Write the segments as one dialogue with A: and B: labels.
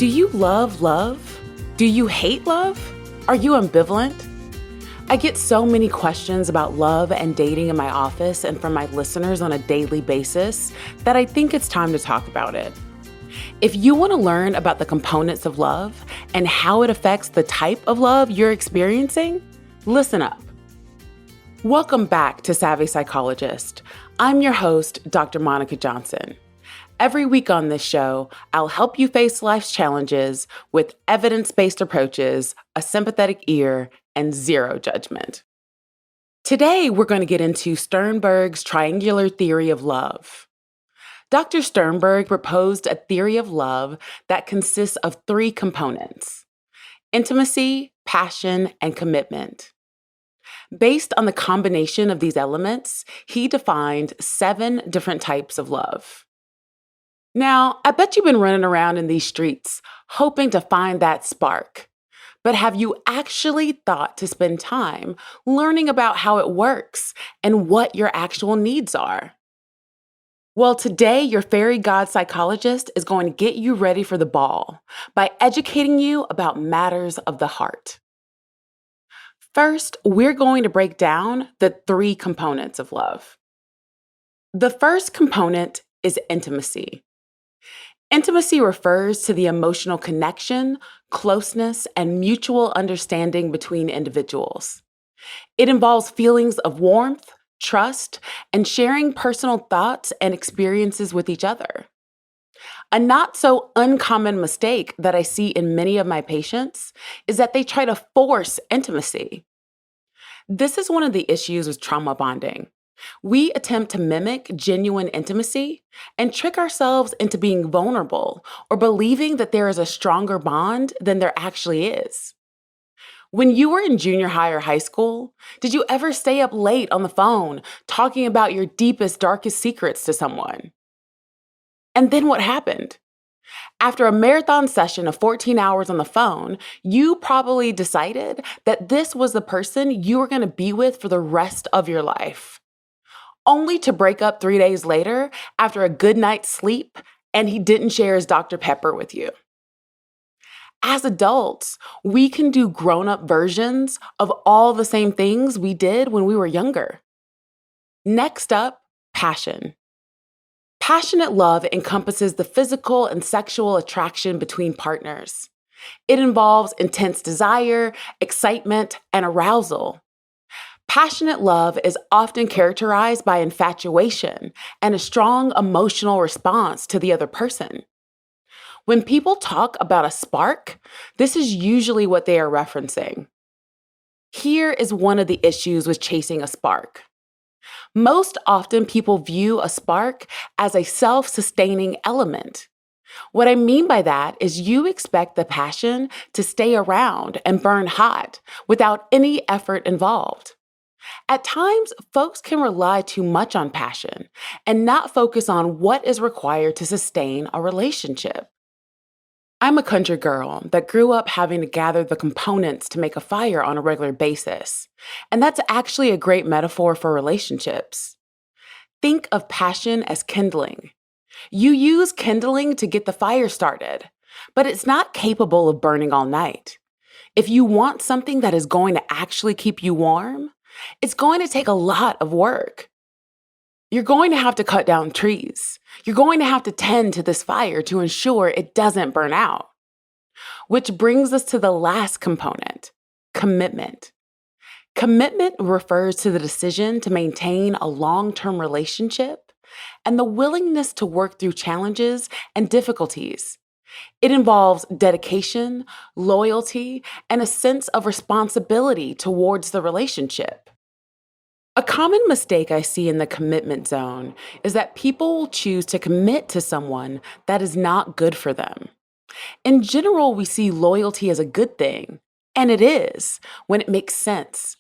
A: Do you love love? Do you hate love? Are you ambivalent? I get so many questions about love and dating in my office and from my listeners on a daily basis that I think it's time to talk about it. If you want to learn about the components of love and how it affects the type of love you're experiencing, listen up. Welcome back to Savvy Psychologist. I'm your host, Dr. Monica Johnson. Every week on this show, I'll help you face life's challenges with evidence-based approaches, a sympathetic ear, and zero judgment. Today, we're going to get into Sternberg's triangular theory of love. Dr. Sternberg proposed a theory of love that consists of three components: intimacy, passion, and commitment. Based on the combination of these elements, he defined 7 different types of love. Now, I bet you've been running around in these streets hoping to find that spark. But have you actually thought to spend time learning about how it works and what your actual needs are? Well, today, your fairy god psychologist is going to get you ready for the ball by educating you about matters of the heart. First, we're going to break down the 3 components of love. The first component is intimacy. Intimacy refers to the emotional connection, closeness, and mutual understanding between individuals. It involves feelings of warmth, trust, and sharing personal thoughts and experiences with each other. A not so uncommon mistake that I see in many of my patients is that they try to force intimacy. This is one of the issues with trauma bonding. We attempt to mimic genuine intimacy and trick ourselves into being vulnerable or believing that there is a stronger bond than there actually is. When you were in junior high or high school, did you ever stay up late on the phone talking about your deepest, darkest secrets to someone? And then what happened? After a marathon session of 14 hours on the phone, you probably decided that this was the person you were going to be with for the rest of your life, only to break up 3 days later after a good night's sleep and he didn't share his Dr. Pepper with you. As adults, we can do grown-up versions of all the same things we did when we were younger. Next up, passion. Passionate love encompasses the physical and sexual attraction between partners. It involves intense desire, excitement, and arousal. Passionate love is often characterized by infatuation and a strong emotional response to the other person. When people talk about a spark, this is usually what they are referencing. Here is one of the issues with chasing a spark. Most often, people view a spark as a self-sustaining element. What I mean by that is you expect the passion to stay around and burn hot without any effort involved. At times, folks can rely too much on passion and not focus on what is required to sustain a relationship. I'm a country girl that grew up having to gather the components to make a fire on a regular basis, and that's actually a great metaphor for relationships. Think of passion as kindling. You use kindling to get the fire started, but it's not capable of burning all night. If you want something that is going to actually keep you warm, it's going to take a lot of work. You're going to have to cut down trees. You're going to have to tend to this fire to ensure it doesn't burn out. Which brings us to the last component, commitment. Commitment refers to the decision to maintain a long-term relationship and the willingness to work through challenges and difficulties. It involves dedication, loyalty, and a sense of responsibility towards the relationship. A common mistake I see in the commitment zone is that people will choose to commit to someone that is not good for them. In general, we see loyalty as a good thing, and it is when it makes sense.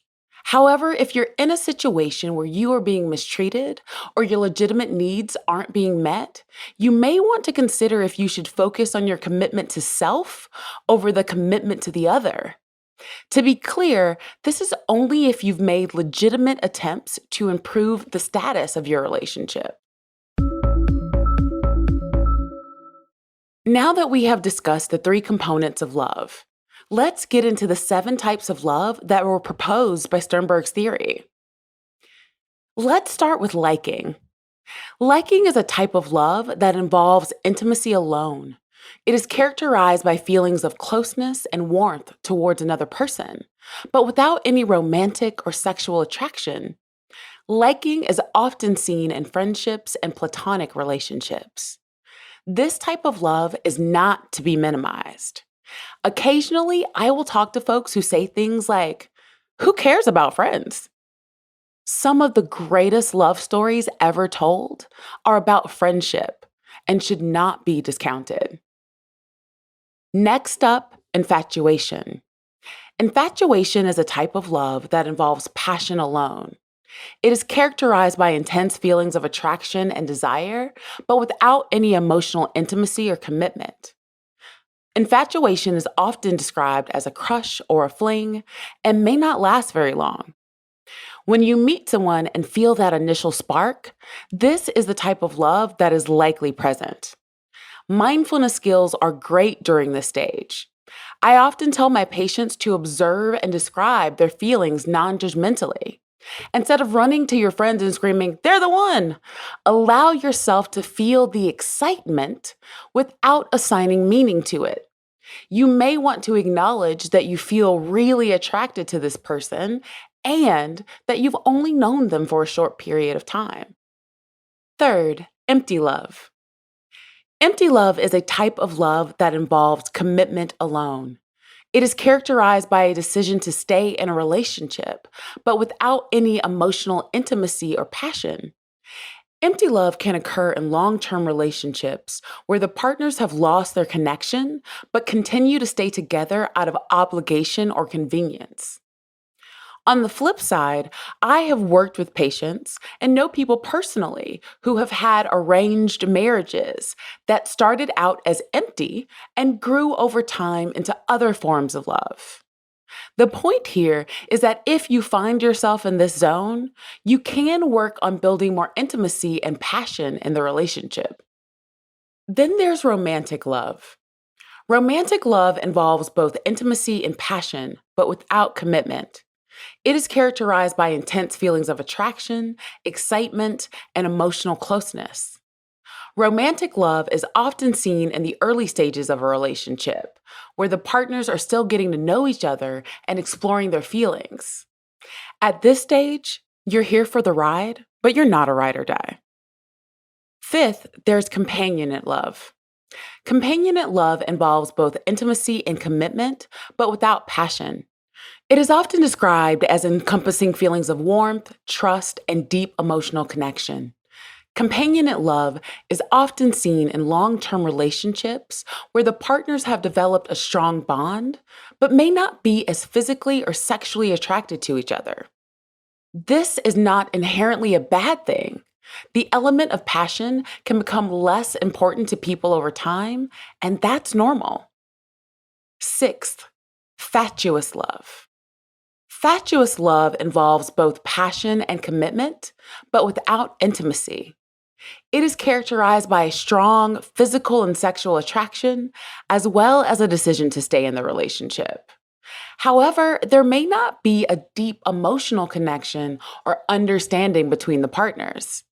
A: However, if you're in a situation where you are being mistreated or your legitimate needs aren't being met, you may want to consider if you should focus on your commitment to self over the commitment to the other. To be clear, this is only if you've made legitimate attempts to improve the status of your relationship. Now that we have discussed the three components of love, let's get into the 7 types of love that were proposed by Sternberg's theory. Let's start with liking. Liking is a type of love that involves intimacy alone. It is characterized by feelings of closeness and warmth towards another person, but without any romantic or sexual attraction. Liking is often seen in friendships and platonic relationships. This type of love is not to be minimized. Occasionally, I will talk to folks who say things like, "Who cares about friends?" Some of the greatest love stories ever told are about friendship and should not be discounted. Next up, infatuation. Infatuation is a type of love that involves passion alone. It is characterized by intense feelings of attraction and desire, but without any emotional intimacy or commitment. Infatuation is often described as a crush or a fling and may not last very long. When you meet someone and feel that initial spark, this is the type of love that is likely present. Mindfulness skills are great during this stage. I often tell my patients to observe and describe their feelings non-judgmentally. Instead of running to your friends and screaming, "They're the one!" Allow yourself to feel the excitement without assigning meaning to it. You may want to acknowledge that you feel really attracted to this person and that you've only known them for a short period of time. Third, empty love. Empty love is a type of love that involves commitment alone. It is characterized by a decision to stay in a relationship, but without any emotional intimacy or passion. Empty love can occur in long-term relationships where the partners have lost their connection, but continue to stay together out of obligation or convenience. On the flip side, I have worked with patients and know people personally who have had arranged marriages that started out as empty and grew over time into other forms of love. The point here is that if you find yourself in this zone, you can work on building more intimacy and passion in the relationship. Then there's romantic love. Romantic love involves both intimacy and passion, but without commitment. It is characterized by intense feelings of attraction, excitement, and emotional closeness. Romantic love is often seen in the early stages of a relationship, where the partners are still getting to know each other and exploring their feelings. At this stage, you're here for the ride, but you're not a ride or die. Fifth, there's companionate love. Companionate love involves both intimacy and commitment, but without passion. It is often described as encompassing feelings of warmth, trust, and deep emotional connection. Companionate love is often seen in long-term relationships where the partners have developed a strong bond, but may not be as physically or sexually attracted to each other. This is not inherently a bad thing. The element of passion can become less important to people over time, and that's normal. Sixth, fatuous love. Fatuous love involves both passion and commitment, but without intimacy. It is characterized by a strong physical and sexual attraction, as well as a decision to stay in the relationship. However, there may not be a deep emotional connection or understanding between the partners.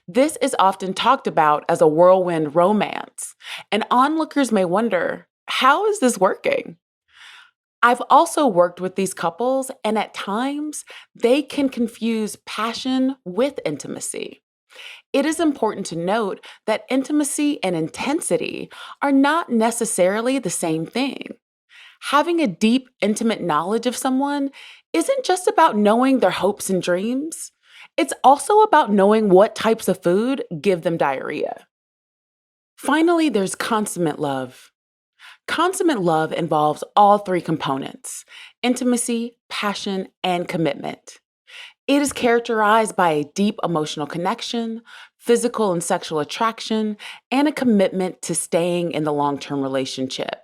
A: This is often talked about as a whirlwind romance, and onlookers may wonder, how is this working? I've also worked with these couples, and at times, they can confuse passion with intimacy. It is important to note that intimacy and intensity are not necessarily the same thing. Having a deep, intimate knowledge of someone isn't just about knowing their hopes and dreams. It's also about knowing what types of food give them diarrhea. Finally, there's consummate love. Consummate love involves all three components: intimacy, passion, and commitment. It is characterized by a deep emotional connection, physical and sexual attraction, and a commitment to staying in the long-term relationship.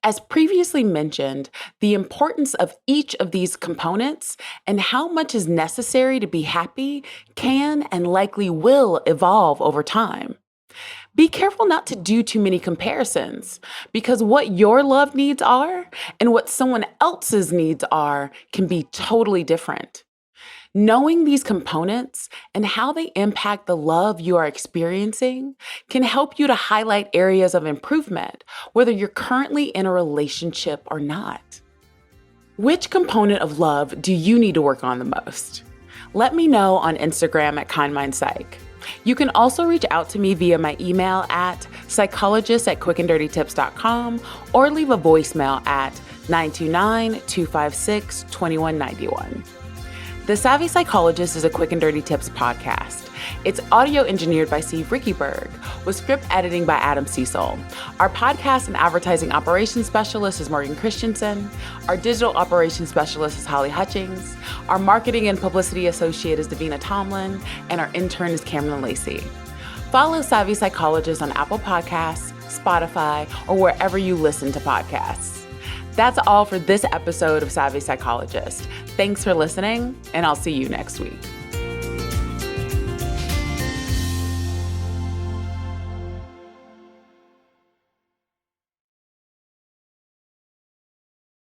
A: As previously mentioned, the importance of each of these components and how much is necessary to be happy can and likely will evolve over time. Be careful not to do too many comparisons because what your love needs are and what someone else's needs are can be totally different. Knowing these components and how they impact the love you are experiencing can help you to highlight areas of improvement, whether you're currently in a relationship or not. Which component of love do you need to work on the most? Let me know on Instagram at KindMindPsych. You can also reach out to me via my email at psychologist@quickanddirtytips.com or leave a voicemail at 929-256-2191. The Savvy Psychologist is a Quick and Dirty Tips podcast. It's audio engineered by Steve Rickyberg, with script editing by Adam Cecil. Our podcast and advertising operations specialist is Morgan Christensen. Our digital operations specialist is Holly Hutchings. Our marketing and publicity associate is Davina Tomlin. And our intern is Cameron Lacey. Follow Savvy Psychologist on Apple Podcasts, Spotify, or wherever you listen to podcasts. That's all for this episode of Savvy Psychologist. Thanks for listening, and I'll see you next week.